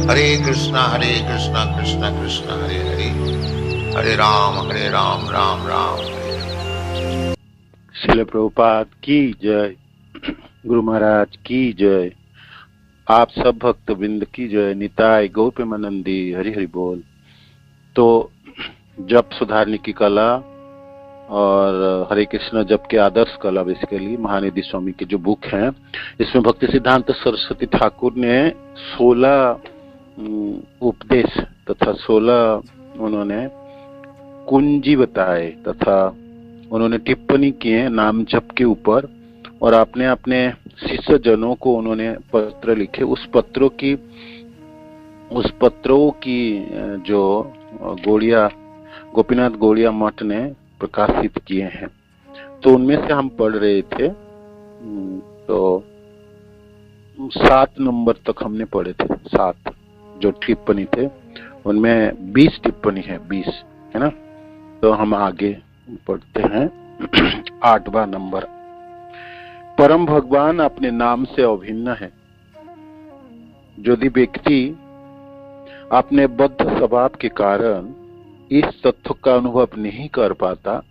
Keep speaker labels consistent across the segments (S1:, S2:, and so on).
S1: हरे कृष्णा कृष्णा कृष्णा हरे हरे, हरे राम राम राम हरे हरे।
S2: श्रील प्रभुपाद की जय, गुरु महाराज की जय, आप सब भक्त बिंद की जय, निताय गौप्यमानंदी हरि हरि बोल। तो जप सुधारने की कला और हरे कृष्ण जप के आदर्श कला बेसिकली महानिधि स्वामी की जो बुक है, इसमें भक्ति सिद्धांत सरस्वती ठाकुर ने 16 उपदेश तथा 16 उन्होंने कुंजी बताए तथा उन्होंने टिप्पणी किए नाम जप के ऊपर, और आपने अपने शिष्य जनों को उन्होंने पत्र लिखे। उस पत्रों की जो गोपीनाथ गोड़िया मठ ने प्रकाशित किए हैं, तो उनमें से हम पढ़ रहे थे। तो 7 नंबर तक हमने पढ़े थे। 7 जो टिप्पणी थे उनमें 20 टिप्पणी है, 20 है ना। तो हम आगे पढ़ते हैं 8वां नंबर। परम भगवान अपने नाम से अभिन्न है। यदि व्यक्ति अपने बद्ध स्वभाव के कारण इस तथ्य का अनुभव नहीं कर पाता,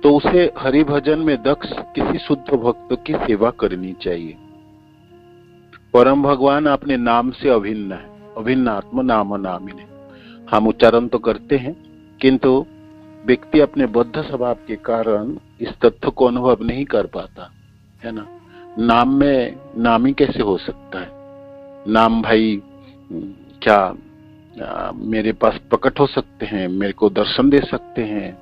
S2: तो उसे हरि भजन में दक्ष किसी शुद्ध भक्त की सेवा करनी चाहिए। परम भगवान अपने नाम से अभिन्न है। अभिन्न आत्म नाम नामिने, हम उच्चारण तो करते हैं, किंतु व्यक्ति अपने बद्ध स्वभाव के कारण इस तथ्य को अनुभव नहीं कर पाता है ना। नाम में नामी कैसे हो सकता है? नाम भाई क्या मेरे पास प्रकट हो सकते हैं, मेरे को दर्शन दे सकते हैं,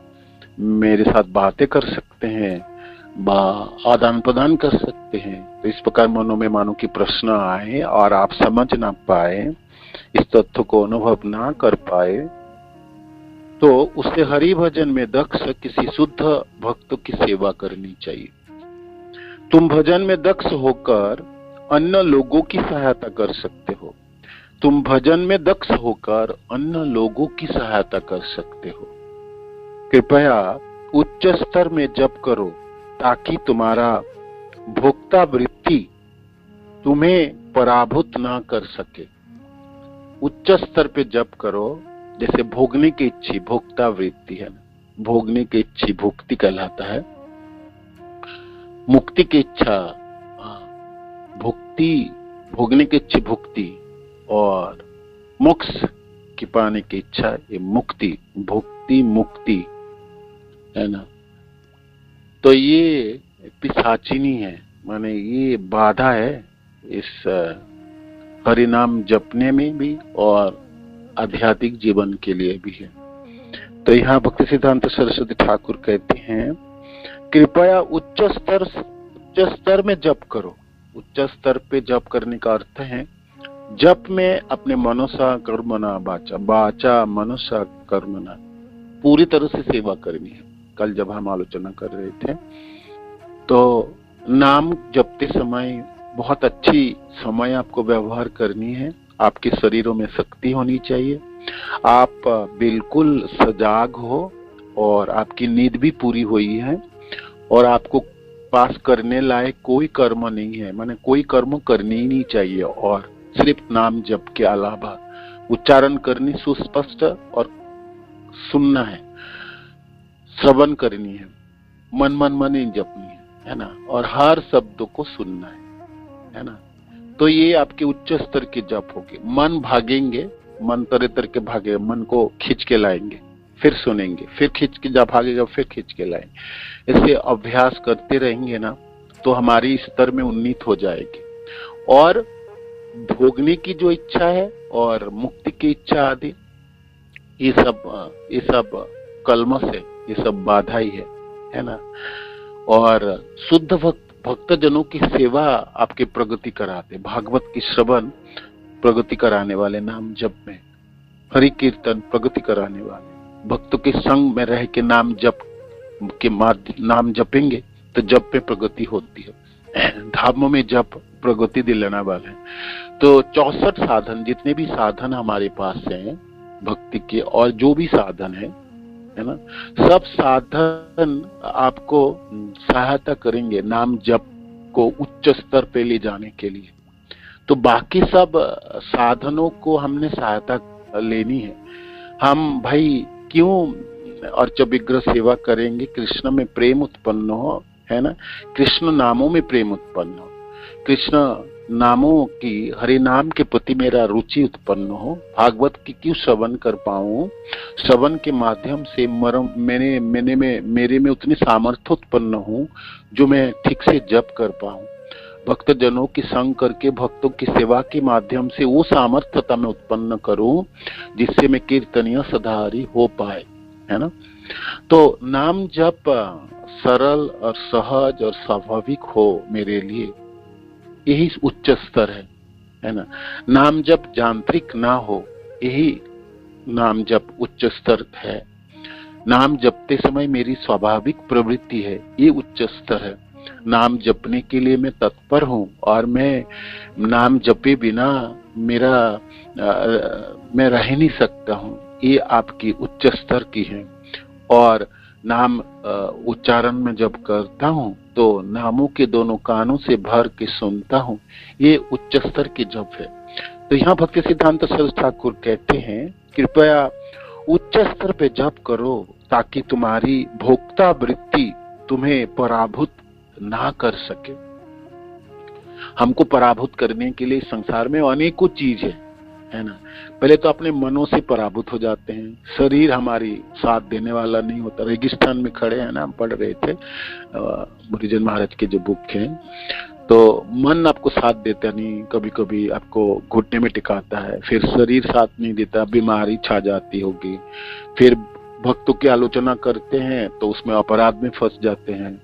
S2: मेरे साथ बातें कर सकते हैं, आदान प्रदान कर सकते हैं। तो इस प्रकार मनों में मानो कि प्रश्न आए और आप समझ ना पाए, इस तथ्य को अनुभव ना कर पाए, तो उसे हरि भजन में दक्ष किसी शुद्ध भक्त की सेवा करनी चाहिए। तुम भजन में दक्ष होकर अन्य लोगों की सहायता कर सकते हो। तुम भजन में दक्ष होकर अन्य लोगों की सहायता कर सकते हो। कृपया उच्च स्तर में जप करो ताकि तुम्हारा भोक्ता वृत्ति तुम्हें पराभूत ना कर सके। उच्च स्तर पे जप करो, जैसे भोगने की इच्छी भोक्ता वृत्ति है, भोगने की इच्छी भुक्ति कहलाता है। मुक्ति की इच्छा भुक्ति, भोगने की इच्छा भुक्ति, और मोक्ष की पाने की इच्छा ये मुक्ति, भुक्ति मुक्ति है ना। तो ये पिशाचिनी है, माने ये बाधा है इस हरि नाम जपने में भी और आध्यात्मिक जीवन के लिए भी है। तो यहाँ भक्ति सिद्धांत सरस्वती ठाकुर कहते हैं, कृपया उच्च स्तर में जप करो। उच्च स्तर पे जप करने का अर्थ है, जप में अपने मनसा कर्मणा बाचा मनसा कर्मणा पूरी तरह से सेवा करनी है। कल जब हम आलोचना कर रहे थे, तो नाम जपते समय बहुत अच्छी समय आपको व्यवहार करनी है। आपके शरीरों में शक्ति होनी चाहिए, आप बिल्कुल सजाग हो और आपकी नींद भी पूरी हुई है, और आपको पास करने लायक कोई कर्म नहीं है, माने कोई कर्म करनी ही नहीं चाहिए। और सिर्फ नाम जप के अलावा उच्चारण करनी सुस्पष्ट और सुनना है, श्रवण करनी है, मन ही जपनी है ना, और हर शब्द को सुनना है ना। तो ये आपके उच्च स्तर के जप होंगे। मन भागेंगे, मन तरह तरह के भागेगा, मन को खींच के लाएंगे, फिर सुनेंगे, फिर खींच के जब भागेगा फिर खींच के लाएंगे। ऐसे अभ्यास करते रहेंगे ना, तो हमारी स्तर में उन्नीत हो जाएगी। और भोगने की जो इच्छा है और मुक्ति की इच्छा आदि, ये सब कलमश है, ये सब बाधा ही है ना। और शुद्ध भक्त जनों की सेवा आपके प्रगति कराते, भागवत की श्रवण प्रगति कराने वाले, नाम जप में हरि कीर्तन प्रगति कराने वाले, भक्तों के संग में रह के नाम जपेंगे तो जप में प्रगति होती है। धामों में जप प्रगति दिलाने वाले हैं। तो 64 साधन, जितने भी साधन हमारे पास हैं भक्ति के, और जो भी साधन है ना, सब साधन आपको सहायता करेंगे नाम जप को उच्च स्तर पे ले जाने के लिए। तो बाकी सब साधनों को हमने सहायता लेनी है। हम भाई क्यों अर्च विग्रह सेवा करेंगे? कृष्ण में प्रेम उत्पन्न हो, है ना, कृष्ण नामों में प्रेम उत्पन्न हो, कृष्ण नामों की, हरि नाम के प्रति मेरा रुचि उत्पन्न हो, भागवत की क्यों श्रवण कर पाऊं, श्रवण के माध्यम से मेरे में उतनी सामर्थ्य उत्पन्न हो जो मैं ठीक से जप कर पाऊं, भक्त जनों की संग करके भक्तों की सेवा के माध्यम से वो सामर्थ्यता मैं उत्पन्न करूं जिससे मैं कीर्तनीय सदाहरि हो पाए, है ना। तो नाम जप सरल और सहज और स्वाभाविक हो मेरे लिए, यही उच्च स्तर है ना। नाम जप यांत्रिक ना हो, यही नाम जप उच्च स्तर है। नाम जपते समय मेरी स्वाभाविक प्रवृत्ति है, ये उच्च स्तर है। नाम जपने के लिए मैं तत्पर हूँ और मैं नाम जपे बिना मैं रह नहीं सकता हूँ, ये आपकी उच्च स्तर की है। और नाम उच्चारण में जब करता हूँ तो नामों के दोनों कानों से भर के सुनता हूँ, ये उच्च स्तर की जप है। तो यहाँ भक्ति सिद्धांत सरस्वती ठाकुर कहते हैं, कृपया उच्च स्तर पे जप करो ताकि तुम्हारी भोक्ता वृत्ति तुम्हें पराभूत ना कर सके। हमको पराभूत करने के लिए संसार में अनेकों चीज है ना। पहले तो अपने मनों से पराभूत हो जाते हैं, शरीर हमारी साथ देने वाला नहीं होता। रेगिस्तान में खड़े हैं ना, हम पढ़ रहे थे मुरिजन महाराज के जो बुक है, तो मन आपको साथ देता नहीं, कभी कभी आपको घुटने में टिकाता है, फिर शरीर साथ नहीं देता, बीमारी छा जाती होगी, फिर भक्तों की आलोचना करते हैं तो उसमें अपराध में फंस जाते हैं,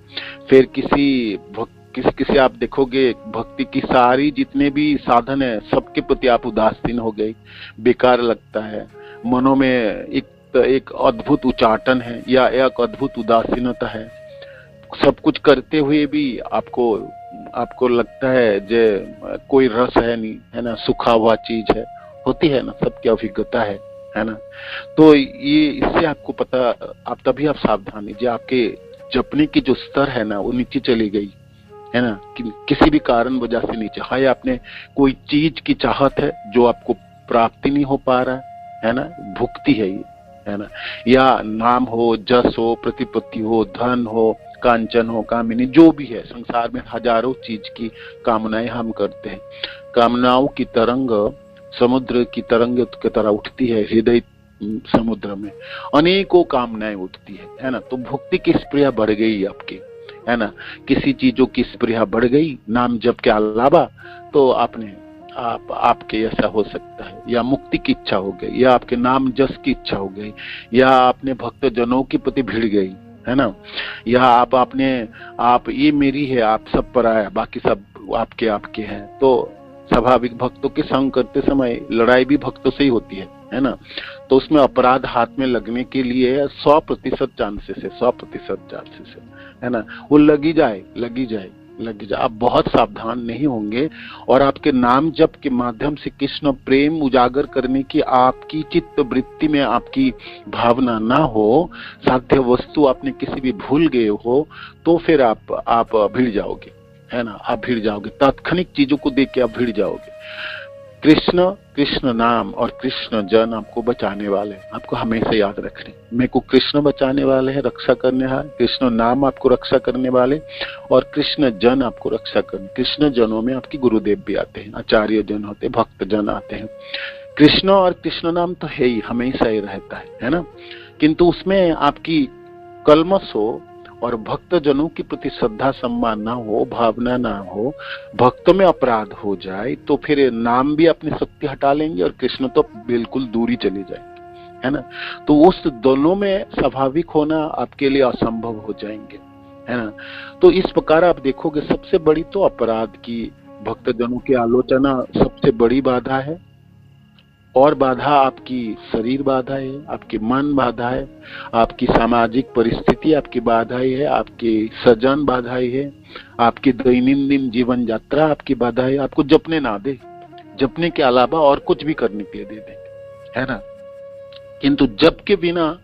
S2: फिर किसी आप देखोगे भक्ति की सारी जितने भी साधन है सबके प्रति आप उदासीन हो गए, बेकार लगता है, मनों में एक अद्भुत उचाटन है या एक अद्भुत उदासीनता है। सब कुछ करते हुए भी आपको लगता है जे कोई रस है नहीं, है ना, सूखा हुआ चीज है, होती है ना, सबकी अभिज्ञता है ना। तो ये इससे आपको पता, आप तभी आप सावधान लीजिए, आपके जपने की जो स्तर है ना वो नीचे चली गई है ना, किसी भी कारण वजह से नीचे। हाय आपने कोई चीज की चाहत है जो आपको प्राप्ति नहीं हो पा रहा है ना, भुक्ति है ये, है ना, या नाम हो, जस हो, प्रतिपत्ति हो, धन हो, कांचन हो, कामिनी, जो भी है संसार में हजारों चीज की कामनाएं हम करते हैं। कामनाओं की तरंग समुद्र की तरंग की तरह उठती है, हृदय समुद्र में अनेकों कामनाएं उठती है ना। तो भुक्ति की स्प्रिया बढ़ गई आपकी, है ना, किसी चीजों की स्प्रिया बढ़ गई नाम जप के अलावा, तो आपके ऐसा हो सकता है, या मुक्ति की इच्छा हो गई, या आपके नाम जस की इच्छा हो गई, या आपने भक्त जनों के प्रति भिड़ गई, है ना, या आप ये मेरी है, आप सब पराया, बाकी सब आपके हैं। तो स्वाभाविक भक्तों के संग करते समय लड़ाई भी भक्तों से ही होती है ना। तो उसमें अपराध हाथ में लगने के लिए 100% चांसेस है, है ना, वो लगी जाए। आप बहुत सावधान नहीं होंगे और आपके नाम जप के माध्यम से कृष्ण प्रेम उजागर करने की आपकी चित्त वृत्ति में आपकी भावना ना हो, साध्य वस्तु आपने किसी भी भूल गए हो, तो फिर आप भिड़ जाओगे, है ना, आप भिड़ जाओगे, तात्क्षणिक चीजों को देख के आप भिड़ जाओगे। कृष्ण नाम और कृष्ण जन आपको बचाने वाले, आपको हमेशा याद रखने, मेरे को कृष्ण बचाने वाले हैं, रक्षा करने हैं, कृष्ण नाम आपको रक्षा करने वाले, और कृष्ण जन आपको रक्षा करने। कृष्ण जनों में आपकी गुरुदेव भी आते हैं, आचार्य जन होते हैं, भक्त जन आते हैं। कृष्ण और कृष्ण नाम तो है ही, हमेशा ही रहता है ना, किंतु उसमें आपकी कलमश हो और भक्त जनों के प्रति श्रद्धा सम्मान ना हो, भावना ना हो, भक्तों में अपराध हो जाए, तो फिर नाम भी अपनी शक्ति हटा लेंगे और कृष्ण तो बिल्कुल दूरी चले जाएंगे, है ना। तो उस दोनों में स्वाभाविक होना आपके लिए असंभव हो जाएंगे, है ना। तो इस प्रकार आप देखोगे सबसे बड़ी तो अपराध की, भक्त जनों की आलोचना सबसे बड़ी बाधा है, और बाधा आपकी शरीर बाधा है, आपकी मन बाधा है, आपकी सामाजिक परिस्थिति आपकी बाधा है, आपकी सजन बाधा है, आपकी दैनंदिन जीवन यात्रा आपकी बाधा है। आपको जपने ना दे, जपने के अलावा और कुछ भी करने के लिए दे देंगे, है ना। किंतु जप के बिना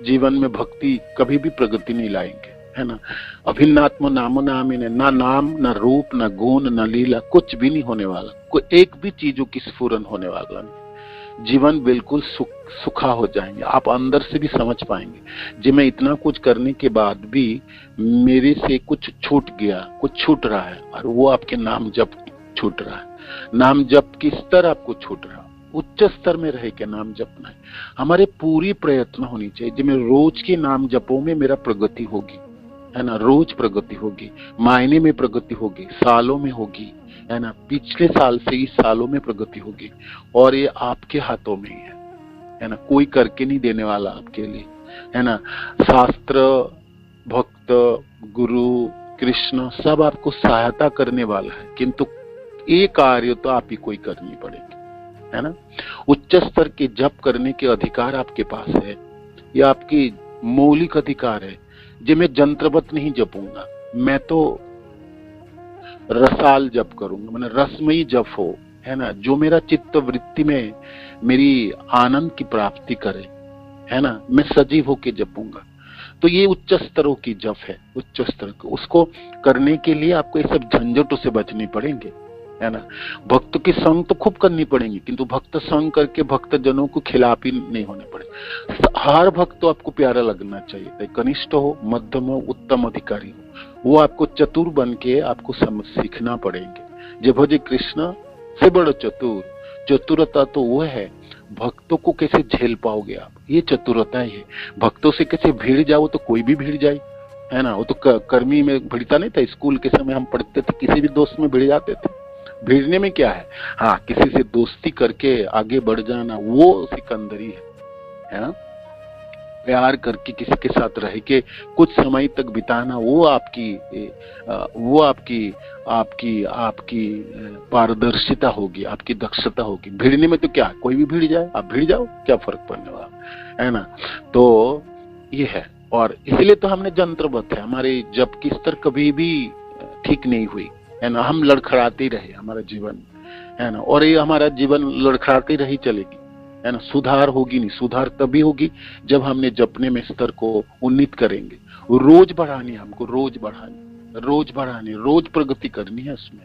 S2: जीवन में भक्ति कभी भी प्रगति नहीं लाएंगे, है ना। अभिन्नात्म नामो नामिने, ना नाम ना रूप ना गुण ना लीला, कुछ भी नहीं होने वाला, कोई एक भी चीजों की स्फुरन होने वाला नहीं। जीवन बिल्कुल सुखा हो जाएंगे, आप अंदर से भी समझ पाएंगे जी मैं इतना कुछ करने के बाद भी मेरे से कुछ छूट गया, कुछ छूट रहा है, और वो आपके नाम जप छूट रहा है। नाम जप किस स्तर आपको छूट रहा, उच्च स्तर में रह के नाम जपना है। हमारे पूरी प्रयत्न होनी चाहिए जी मैं रोज के नाम जपों में मेरा प्रगति होगी, है ना, रोज प्रगति होगी, मायने में प्रगति होगी, सालों में होगी, है ना, पिछले साल से इस सालों में प्रगति होगी, और ये आपके हाथों में ही है ना, कोई करके नहीं देने वाला आपके लिए, है ना। शास्त्र, भक्त, गुरु, कृष्ण सब आपको सहायता करने वाला है, किंतु ये कार्य तो आप ही को ही करनी पड़ेगी, है ना। उच्च स्तर के जप करने के अधिकार आपके पास है, ये आपकी मौलिक अधिकार है। जो मैं जंत्रवत नहीं जपूंगा, मैं तो रसाल जप करूंगा, मैंने रसमयी जप हो, है ना, जो मेरा चित्त वृत्ति में मेरी आनंद की प्राप्ति करे, है ना, मैं सजीव होके जपूंगा। तो ये उच्च स्तरों की जप है, उच्च स्तर को, उसको करने के लिए आपको ये सब झंझटों से बचने पड़ेंगे, है ना। भक्त की संग तो खूब करनी पड़ेगी, किंतु भक्त संग करके भक्त जनों को खिलाफी नहीं होने पड़े। हर भक्त तो आपको प्यारा लगना चाहिए, चाहे कनिष्ठ हो, मध्यम हो, उत्तम अधिकारी हो, वो आपको चतुर बन के आपको सीखना पड़ेंगे। जब भजे कृष्ण से बड़ा चतुर, चतुरता तो वो है भक्तों को कैसे झेल पाओगे आप, ये चतुरता ही है। भक्तों से कैसे भिड़ जाओ तो कोई भी भिड़ जाए, है ना। वो तो कर्मी में भिड़ता नहीं था, स्कूल के समय हम पढ़ते थे, किसी भी दोस्त में भिड़ जाते थे। भिड़ने में क्या है, हाँ, किसी से दोस्ती करके आगे बढ़ जाना, वो सिकंदरी है ना। प्यार करके किसी के साथ रह के कुछ समय तक बिताना, वो आपकी पारदर्शिता होगी, आपकी दक्षता होगी। भिड़ने में तो क्या, कोई भी भिड़ जाए, आप भिड़ जाओ, क्या फर्क पड़ने वाला, है ना। तो ये है, और इसलिए तो हमने जंत्रवत है, हमारे जप की स्तर कभी भी ठीक नहीं हुई, है ना। हम लड़खड़ाते रहे हमारा जीवन, है ना, और ये हमारा जीवन लड़खड़ाते रही चलेगी, है ना। सुधार होगी नहीं, सुधार तभी होगी जब हमने जपने में स्तर को उन्नीत करेंगे। रोज बढ़ानी है हमको, रोज बढ़ानी, रोज प्रगति करनी है उसमें,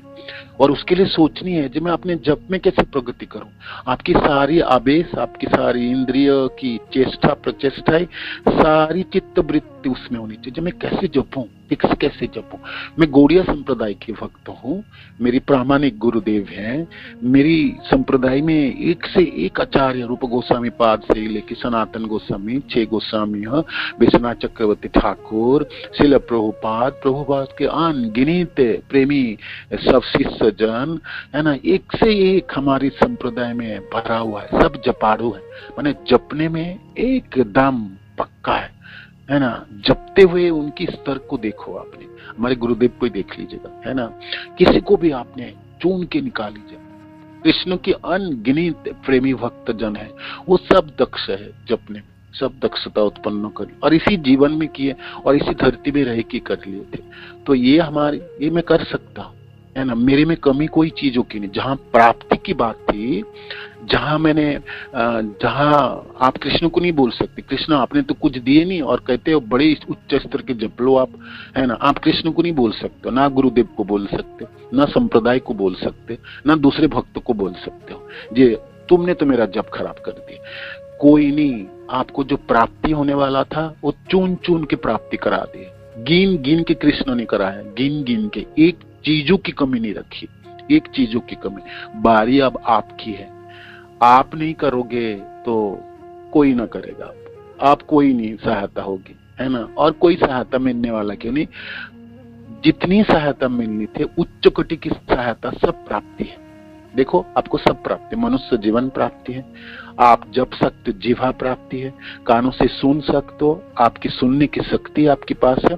S2: और उसके लिए सोचनी है कि मैं अपने जप में कैसे प्रगति करूं। आपकी सारी आवेश, आपकी सारी इंद्रिय की चेष्टा प्रचेष्टाएं, सारी चित्त वृत्ति उसमें होनी चाहिए। मैं कैसे जपूं, कैसे जपूं। मैं गौड़िया संप्रदाय के भक्त हूँ, मेरी प्रामाणिक गुरुदेव हैं, मेरी संप्रदाय में एक से एक आचार्य, रूप गोस्वामी पाद से लेकर सनातन गोस्वामी, 6 गोस्वामी, विश्वनाथ चक्रवर्ती ठाकुर, शिल प्रभुपाद के अनगिनत प्रेमी सब शिष्य जन, है ना, एक से एक हमारी संप्रदाय में भरा हुआ है, सब जपाड़ू है, माने जपने में एकदम पक्का है ना। जपते हुए उनकी स्तर को देखो, आपने हमारे गुरुदेव को ही देख लीजिएगा, है ना। किसी को भी आपने चुन के निकाल लीजिए, कृष्ण की अनगिनत प्रेमी भक्त जन है, वो सब दक्ष है जपने में, सब दक्षता उत्पन्न करी, और इसी जीवन में किए, और इसी धरती में रह के कर लिए थे। तो ये मैं कर सकता हूँ, है ना। मेरे में कमी कोई चीजों की नहीं। जहां प्राप्ति की बात थी, जहां आप कृष्ण को नहीं बोल सकते, कृष्ण आपने तो कुछ दिए नहीं, और कहते हो बड़े उच्च स्तर के जप लो आप, है ना। आप कृष्ण को नहीं बोल सकते, ना गुरुदेव को बोल सकते, ना संप्रदाय को बोल सकते, ना दूसरे भक्त को बोल सकते हो जे तुमने तो मेरा जप खराब कर दिया। कोई नहीं, आपको जो प्राप्ति होने वाला था वो चुन चुन के प्राप्ति करा दिए, गिन गिन के कृष्ण ने कराया, गिन गिन के, एक चीजों की कमी नहीं रखी, एक चीजों की कमी। बारी अब आपकी है, आप नहीं करोगे तो कोई ना करेगा, आप कोई नहीं सहायता होगी, है ना। और कोई सहायता मिलने वाला क्यों नहीं, जितनी सहायता मिलनी थी उच्च कोटि की सहायता सब प्राप्ति है। देखो आपको सब प्राप्ति, मनुष्य जीवन प्राप्ति है, आप जप सकते, जीवा प्राप्ति है, कानों से सुन सकते हो, आपकी सुनने की शक्ति आपके पास है,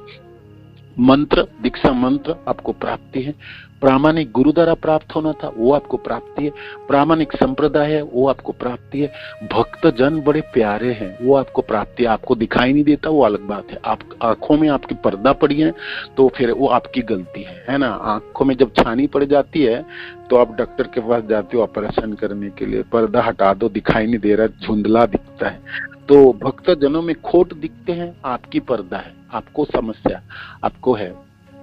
S2: मंत्र, दीक्षा मंत्र आपको प्राप्ति है, प्रामाणिक गुरु द्वारा प्राप्त होना था, वो आपको प्राप्ति है। प्रामाणिक संप्रदाय है, वो आपको प्राप्ति है। भक्त जन बड़े प्यारे हैं, वो आपको प्राप्ति है। आपको दिखाई नहीं देता, वो अलग बात है। आप आंखों में आपकी पर्दा पड़ी है तो फिर वो आपकी गलती है ना। आंखों में जब छानी पड़ जाती है तो आप डॉक्टर के पास जाते हो ऑपरेशन करने के लिए, पर्दा हटा दो, दिखाई नहीं दे रहा, धुंधला दिखता है। तो भक्त जनों में खोट दिखते हैं, आपकी पर्दा है, आपको समस्या आपको है।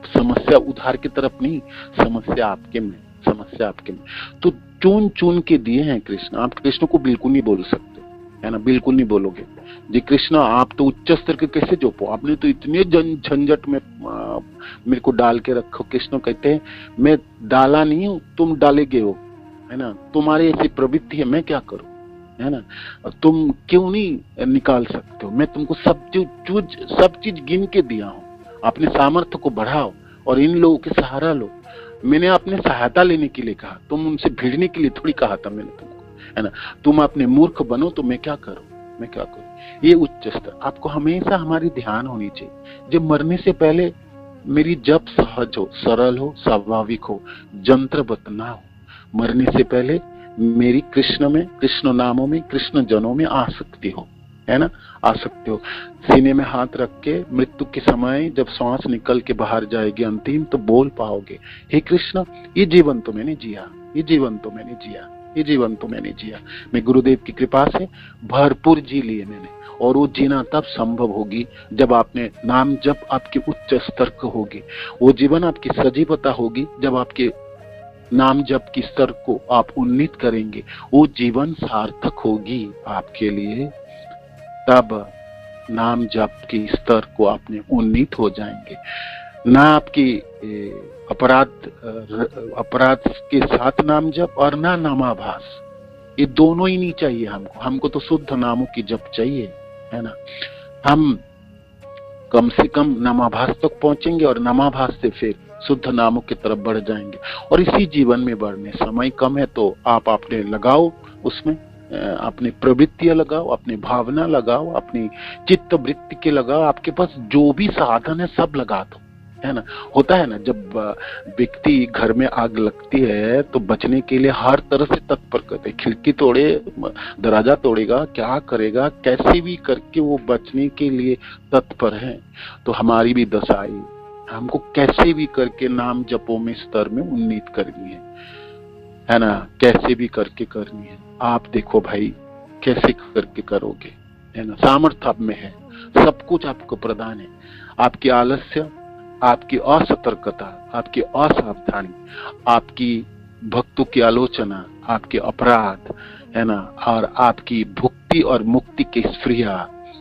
S2: समस्या उधार की तरफ नहीं, समस्या आपके में, समस्या आपके में। तो चुन चुन के दिए हैं कृष्ण। आप कृष्ण को बिल्कुल नहीं बोल सकते, है ना, बिल्कुल नहीं बोलोगे जी कृष्ण आप तो उच्च स्तर के कैसे जोपो, आपने तो इतने झंझट में मेरे को डाल के रखो। कृष्ण कहते हैं मैं डाला नहीं हूं, तुम डाले गए हो, है ना, तुम्हारी ऐसी प्रवृत्ति है, मैं क्या करूं, है ना, तुम क्यों नहीं निकाल सकते हो। मैं तुमको सब चीज गिन के दिया हूं, अपने सामर्थ्य को बढ़ाओ और इन लोगों के सहारा लो। मैंने अपने सहायता लेने के लिए कहा, तुम उनसे भिड़ने के लिए थोड़ी कहा था मैंने तुमको, है ना। तुम अपने मूर्ख बनो तो मैं क्या करूं, मैं क्या करूं। ये उच्च स्तर आपको हमेशा हमारी ध्यान होनी चाहिए। जब मरने से पहले मेरी जप सहज हो, सरल हो, स्वाभाविक हो, जंत्रवत ना हो। मरने से पहले मेरी कृष्ण में, कृष्ण नामों में, कृष्ण जनों में आसक्ति हो, है ना, आ सकते हो। सीने में हाथ रख के मृत्यु के समय जब सांस निकल के बाहर जाएगी अंतिम, तो बोल पाओगे हे कृष्ण ये जीवन तो मैंने जिया, ये जीवन तो मैंने जिया, ये जीवन तो मैंने जिया। मैं गुरुदेव की कृपा से भरपूर जी लिए मैंने। और वो जीना तब संभव होगी जब आपने नाम जब आपके उच्च स्तर को होगी। वो जीवन आपकी सजीवता होगी जब आपके नाम जप की स्तर को आप उन्नीत करेंगे। वो जीवन सार्थक होगी आपके लिए, तब नाम जप की स्तर को आपने उन्नीत हो जाएंगे। ना आपकी अपराध के साथ नाम जप और ना नामाभास, ये दोनों ही नहीं चाहिए हमको। हमको तो शुद्ध नामों की जप चाहिए, है ना। हम कम से कम नामाभास तक पहुंचेंगे और नामाभास से फिर शुद्ध नामों की तरफ बढ़ जाएंगे। और इसी जीवन में बढ़ने समय कम है तो आप अपने लगाओ, उसमें अपनी प्रवृत्तियां लगाओ, अपनी भावना लगाओ, अपनी चित्त वृत्ति के लगाओ। आपके पास जो भी साधन है सब लगा दो, है ना। होता है ना जब व्यक्ति घर में आग लगती है तो बचने के लिए हर तरह से तत्पर करते हैं। खिड़की तोड़े, दरवाजा तोड़ेगा, क्या करेगा, कैसे भी करके वो बचने के लिए तत्पर है। तो हमारी भी दशा आई, हमको कैसे भी करके नाम जपों में स्तर में उन्नीत करनी है ना, कैसे भी करके करनी है। आप देखो भाई कैसे करके करोगे, है ना। सामर्थ्य आप में है, सब कुछ आपको प्रदान है। आपकी आलस्य, आपकी असतर्कता, आपकी असावधानी, आपकी भक्तों की आलोचना, आपके अपराध, है ना, और आपकी भुक्ति और मुक्ति की स्फृया,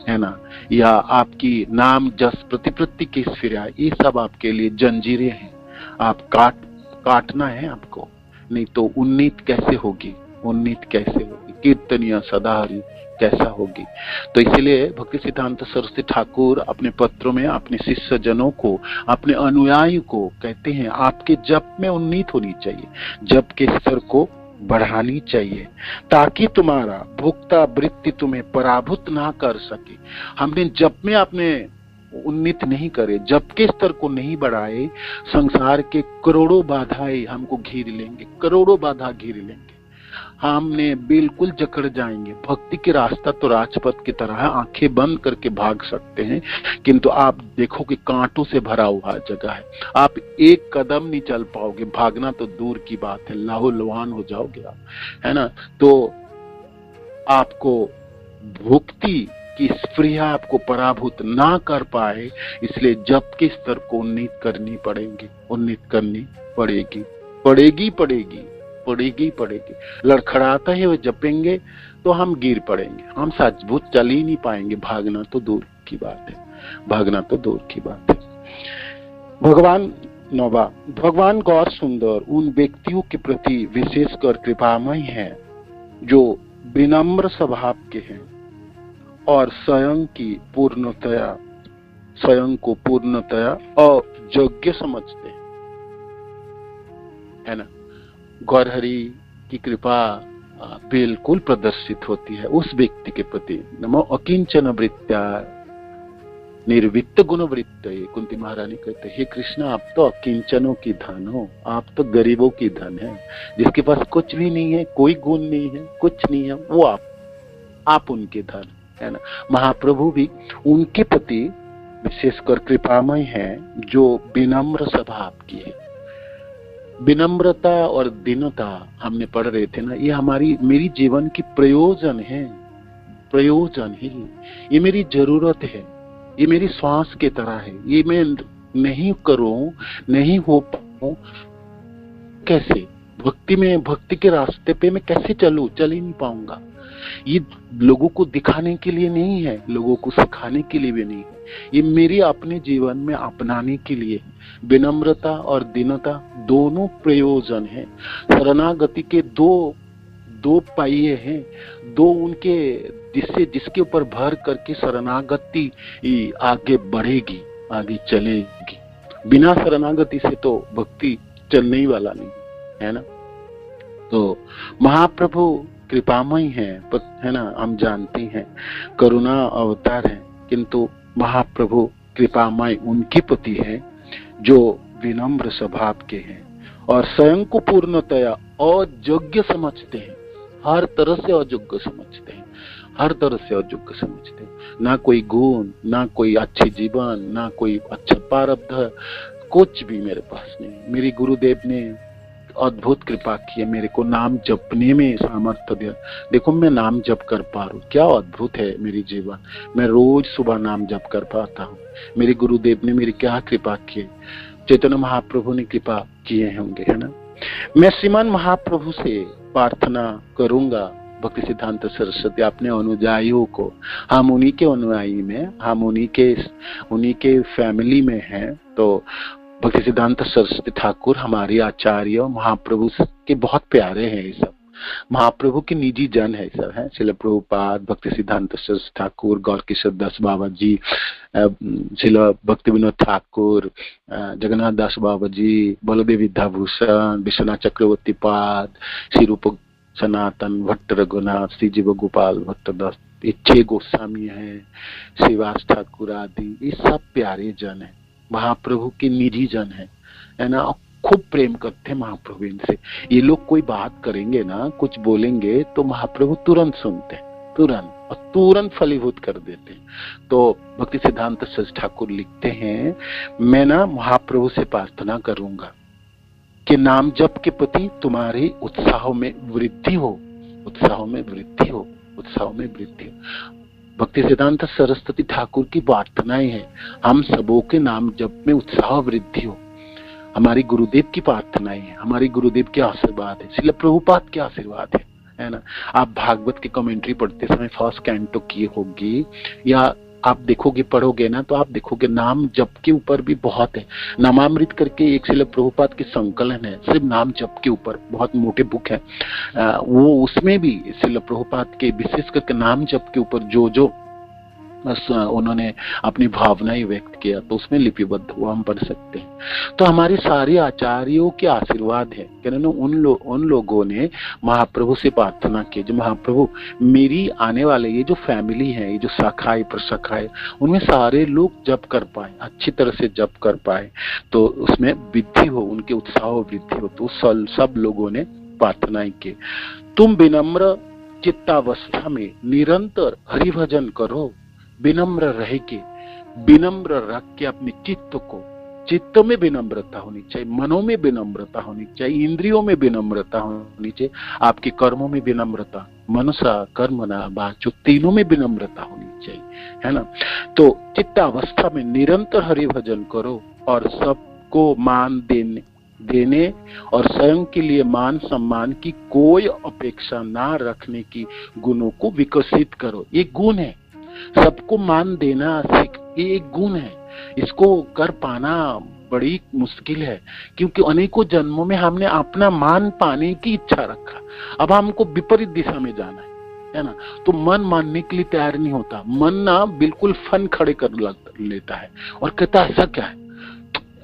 S2: है ना, या आपकी नाम जस प्रतिपत्ति की स्फृया, ये सब आपके लिए जंजीरें हैं। आप काटना है आपको, नहीं तो उन्नीत कैसे होगी, उन्नीत कैसे होगी, कीर्तनिया सदाहरी कैसा होगी। तो इसलिए भक्ति सिद्धांत सरस्वती ठाकुर अपने पत्रों में अपने शिष्य जनों को, अपने अनुयायी को कहते हैं आपके जप में उन्नीत होनी चाहिए, जप के स्तर को बढ़ानी चाहिए, ताकि तुम्हारा भोक्ता वृत्ति तुम्हें पराभूत ना कर सके। हमने जप में आपने उन्नीत नहीं करे, जप के स्तर को नहीं बढ़ाए, संसार के करोड़ों बाधाएं हमको घेर लेंगे, करोड़ों बाधा घेर लेंगे, हमने बिल्कुल जकड़ जाएंगे। भक्ति के रास्ता तो राजपथ की तरह है, आंखें बंद करके भाग सकते हैं, किंतु आप देखो कि कांटों से भरा हुआ जगह है। आप एक कदम नहीं चल पाओगे, भागना तो दूर की बात है, लाहो लुहान हो जाओगे आप, है ना। तो आपको भक्ति की स्प्रिया आपको पराभूत ना कर पाए, इसलिए जप के स्तर को उन्नीत करनी पड़ेगी, उन्नीत करनी पड़ेगी, पड़ेगी। लड़खड़ाता है वो जपेंगे तो हम गिर पड़ेंगे, हम सचमुच चल ही नहीं पाएंगे, भागना तो दूर की बात है, भागना तो दूर की बात है। भगवान गौर सुंदर उन व्यक्तियों के प्रति विशेषकर कृपामय हैं जो विनम्र स्वभाव के हैं और स्वयं को पूर्णतया अयोग्य समझते हैं, है ना। गौरहरि की कृपा बिल्कुल प्रदर्शित होती है उस व्यक्ति के प्रति। नमो अकिंचन वृत्त्या निर्वित्त गुणवृत्त। कुंती महारानी कहते हे कृष्ण, आप तो अकिंचनों की धन हो, आप तो गरीबों की धन है, जिसके पास कुछ भी नहीं है, कोई गुण नहीं है, कुछ नहीं है, वो आप उनके धन है ना। महाप्रभु भी उनके प्रति विशेषकर कृपामय है, जो विनम्र स्वभाव की है। विनम्रता और दीनता हमने पढ़ रहे थे ना, ये मेरी जीवन की प्रयोजन है, प्रयोजन है, ये मेरी जरूरत है, ये मेरी श्वास की तरह है। ये मैं नहीं करूं, नहीं हो पाऊं, कैसे भक्ति के रास्ते पे मैं कैसे चलूं? चल ही नहीं पाऊंगा। ये लोगों को दिखाने के लिए नहीं है, लोगों को सिखाने के लिए भी नहीं है, ये मेरे अपने जीवन में अपनाने के लिए। विनम्रता और दीनता दोनों प्रयोजन है। शरणागति के दो पहिए हैं, दो उनके जिसके ऊपर भर करके शरणागति आगे बढ़ेगी, आगे चलेगी। बिना शरणागति से तो भक्ति चलने ही वाला नहीं है ना। तो महाप्रभु कृपामय है ना, हम जानते हैं करुणा अवतार है, किंतु महाप्रभु कृपामय उनके प्रति है जो विनम्र स्वभाव के हैं और स्वयं को पूर्णतया अयोग्य समझते हैं, हर तरह से अयोग्य समझते हैं, हर तरह से अयोग्य समझते हैं। ना कोई गुण, ना कोई अच्छी जीवन, ना कोई अच्छा प्रारब्ध, कुछ भी मेरे पास नहीं। मेरे गुरुदेव ने अद्भुत कृपा की है, मेरे को नाम जपने में सामर्थ्य दिया। देखो मैं नाम जप कर पा रहा हूँ, क्या अद्भुत है मेरी जीवन। मैं रोज सुबह नाम जप कर पाता हूँ। मेरे गुरुदेव ने मेरी क्या कृपा की, चैतन्य महाप्रभु ने कृपा किए होंगे, है ना। मैं श्रीमान महाप्रभु से प्रार्थना करूंगा, भक्ति सिद्धांत सरस्वती अपने अनुयायियों को, हम उन्हीं के अनुयायी में, हम उन्हीं के फैमिली में हैं। तो भक्ति सिद्धांत सरस्वती ठाकुर हमारे आचार्य महाप्रभु के बहुत प्यारे हैं। ये सब महाप्रभु के निजी जन है, सब है। श्रील प्रभुपाद, भक्ति सिद्धांत सरस्वती ठाकुर, गौर किशोर दास बाबा जी, श्रील भक्ति विनोद ठाकुर, जगन्नाथ दास बाबा जी, बलदेव विद्याभूषण, विश्वनाथ चक्रवर्ती पाद, श्री रूप सनातन भट्ट रघुनाथ, श्री जीव गोपाल भट्टदास, ये 6 गोस्वामी है, श्रीवास ठाकुर आदि, ये सब प्यारे जन है, महाप्रभु के निजी जन है ना। खूब प्रेम करते हैं महाप्रभु इनसे। ये लोग कोई बात करेंगे ना, कुछ बोलेंगे तो महाप्रभु तुरंत सुनते हैं, तुरंत फलीभूत कर देते हैं। तो भक्ति सिद्धांत सरस्वती ठाकुर लिखते हैं, मैं ना महाप्रभु से प्रार्थना करूंगा कि नाम जप के प्रति तुम्हारे उत्साह में वृद्धि हो, उत्साह में वृद्धि हो, उत्साह में वृद्धि हो। भक्ति सिद्धांत सरस्वती ठाकुर की प्रार्थनाएं हैं, हम सबों के नाम जप में उत्साह वृद्धि हो। हमारी गुरुदेव की प्रार्थनाएं हैं, हमारी गुरुदेव के आशीर्वाद है, श्रील प्रभुपाद के आशीर्वाद है ना। आप भागवत की कमेंट्री पढ़ते समय फर्स्ट कैंटो की होगी, या आप देखोगे, पढ़ोगे ना, तो आप देखोगे नाम जप के ऊपर भी बहुत है। नामामृत करके एक श्रील प्रभुपाद की संकलन है, सिर्फ नाम जप के ऊपर, बहुत मोटे बुक है वो। उसमें भी श्रील प्रभुपाद के विशेष करके नाम जप के ऊपर जो उन्होंने अपनी भावनाएं व्यक्त किया, तो उसमें लिपिबद्ध हुआ, हम पढ़ सकते हैं। तो हमारे सारे आचार्यों के आशीर्वाद है कि उन लोगों ने महाप्रभु से प्रार्थना की, जो महाप्रभु मेरी आने वाले ये जो फैमिली है, ये जो शाखाएं प्रशाखाएं, उनमें सारे लोग जप कर पाए, अच्छी तरह से जप कर पाए, तो उसमें वृद्धि हो, उनके उत्साह वृद्धि हो। तो सब लोगों ने प्रार्थनाएं की। तुम विनम्र चित्तावस्था में निरंतर हरिभजन करो, विनम्र रह के, विनम्र रख के अपने चित्त में विनम्रता होनी चाहिए, मनों में विनम्रता होनी चाहिए, इंद्रियों में विनम्रता होनी चाहिए, आपके कर्मों में विनम्रता, मनसा कर्मणा वाचो, तीनों में विनम्रता होनी चाहिए, है ना। तो चित्तावस्था में निरंतर हरि भजन करो और सबको मान देने और स्वयं के लिए मान सम्मान की कोई अपेक्षा ना रखने की गुणों को विकसित करो। ये गुण है, सबको मान देना ये एक गुण है। इसको कर पाना बड़ी मुश्किल है, क्योंकि अनेकों जन्मों में हमने अपना मान पाने की इच्छा रखा, अब हमको विपरीत दिशा में जाना है ना। तो मन मानने के लिए तैयार नहीं होता, मन ना बिल्कुल फन खड़े कर लेता है और कहता है ऐसा क्या है,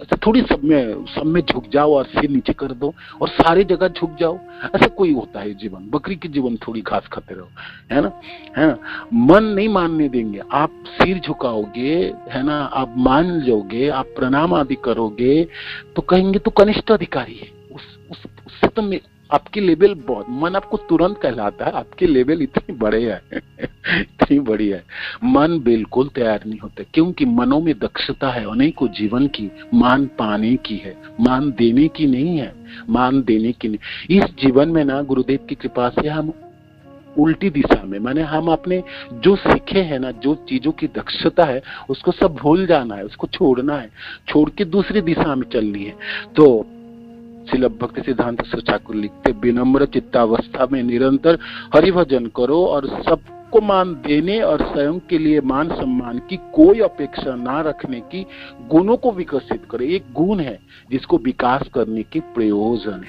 S2: ऐसे थोड़ी सब में झुक जाओ और सिर नीचे कर दो और सारी जगह झुक जाओ, ऐसा कोई होता है जीवन? बकरी की जीवन थोड़ी घास खाते रहो, है ना? है ना? मन नहीं मानने देंगे। आप सिर झुकाओगे, है ना, आप मान जाओगे, आप प्रणाम आदि करोगे तो कहेंगे तो कनिष्ठ अधिकारी है, उससे तो आपकी लेवल बहुत, मन आपको तुरंत कहलाता है, आपके लेवल इतनी बड़े है इतनी बड़ी है। मन बिल्कुल तैयार नहीं होते, क्योंकि मनों में दक्षता है अनेकों जीवन की, मान पाने की है, मान देने की नहीं है, मान देने की नहीं। इस जीवन में ना गुरुदेव की कृपा से हम उल्टी दिशा में, माने हम अपने जो सीखे हैं ना, जो चीजों की दक्षता है उसको सब भूल जाना है, उसको छोड़ना है, छोड़ के दूसरी दिशा में चलनी है। तो श्रील भक्ति सिद्धांत सरस्वती ठाकुर लिखते, विनम्र चित्तावस्था में निरंतर हरिभजन करो और सबको मान देने और स्वयं के लिए मान सम्मान की कोई अपेक्षा ना रखने की गुणों को विकसित करो। एक गुण है जिसको विकास करने की प्रयोजन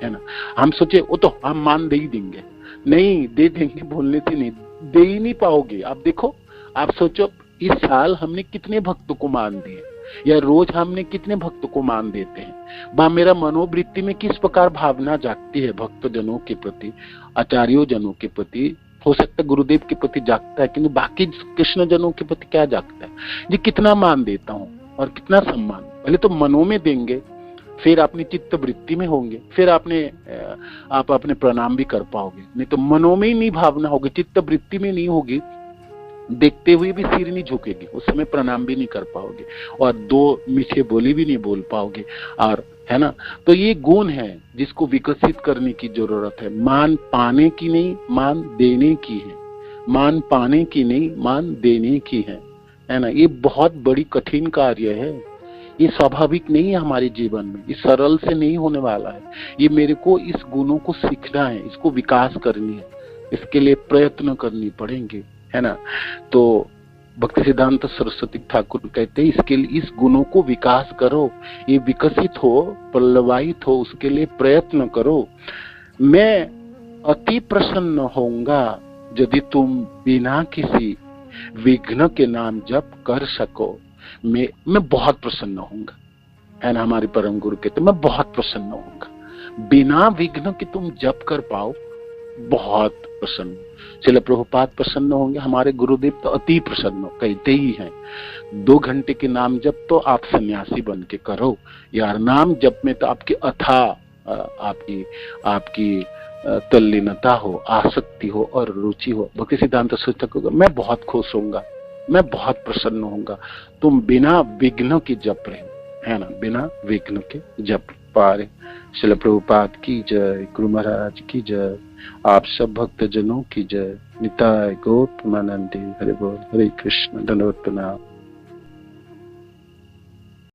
S2: है ना? हम सोचे वो तो हम मान दे ही देंगे, नहीं दे देंगे बोलने से नहीं, दे ही नहीं पाओगे। आप देखो, आप सोचो इस साल हमने कितने भक्तों को मान दिए, या रोज हमने कितने भक्तों को मान देते हैं। मेरा मनोवृत्ति में किस प्रकार भावना जागती है भक्त जनों के प्रति, आचार्यों जनों के प्रति, हो सकता है गुरुदेव के प्रति जागता है, किंतु बाकी कृष्ण जनों के प्रति क्या जागता है? ये कितना मान देता हूँ और कितना सम्मान। पहले तो मनों में देंगे, फिर अपनी चित्त वृत्ति में होंगे, फिर आप अपने प्रणाम भी कर पाओगे। नहीं तो मनों में ही नहीं भावना होगी, चित्त वृत्ति में नहीं होगी, देखते हुए भी सिर नहीं झुकेगी, उस समय प्रणाम भी नहीं कर पाओगे और दो मीठे बोली भी नहीं बोल पाओगे, और है ना? तो ये गुण है जिसको विकसित करने की जरूरत है। मान पाने की नहीं, मान देने की है। मान पाने की नहीं, मान देने की है ना? ये बहुत बड़ी कठिन कार्य है, ये स्वाभाविक नहीं है हमारे जीवन में, ये सरल से नहीं होने वाला है। ये मेरे को इस गुणों को सीखना है, इसको विकास करनी है, इसके लिए प्रयत्न करनी पड़ेंगे, है ना? तो भक्ति सिद्धांत सरस्वती ठाकुर कहते हैं इसके लिए, इस गुणों को विकास करो, ये विकसित हो, प्रलवायित हो, उसके लिए प्रयत्न करो। मैं अति प्रसन्न होऊंगा यदि तुम बिना किसी विघ्न के नाम जप कर सको। मैं बहुत प्रसन्न होऊंगा, है ना? हमारे परम गुरु कहते मैं बहुत प्रसन्न होऊंगा, बिना विघ्न के तुम जप कर पाओ, बहुत प्रसन्न। श्रील प्रभुपाद प्रसन्न होंगे, हमारे गुरुदेव तो अति प्रसन्न कहते ही हैं। 2 घंटे के नाम जप तो आप सन्यासी बन के करो यार। नाम जप में तो आपकी अथा आपकी तल्लीनता हो, आसक्ति हो और रुचि हो। भक्ति सिद्धांत सरस्वती मैं बहुत खुश होऊंगा, मैं बहुत प्रसन्न होऊंगा, तुम बिना विघ्न के जप रहे, है ना? बिना विघ्न के जप पा रहे। श्रील प्रभुपाद की जय, गुरु महाराज की जय, आप सब भक्त जनों की जय। निताय गौतमानंदी। हरि बोल, हरे कृष्ण, दंडवत प्रणाम।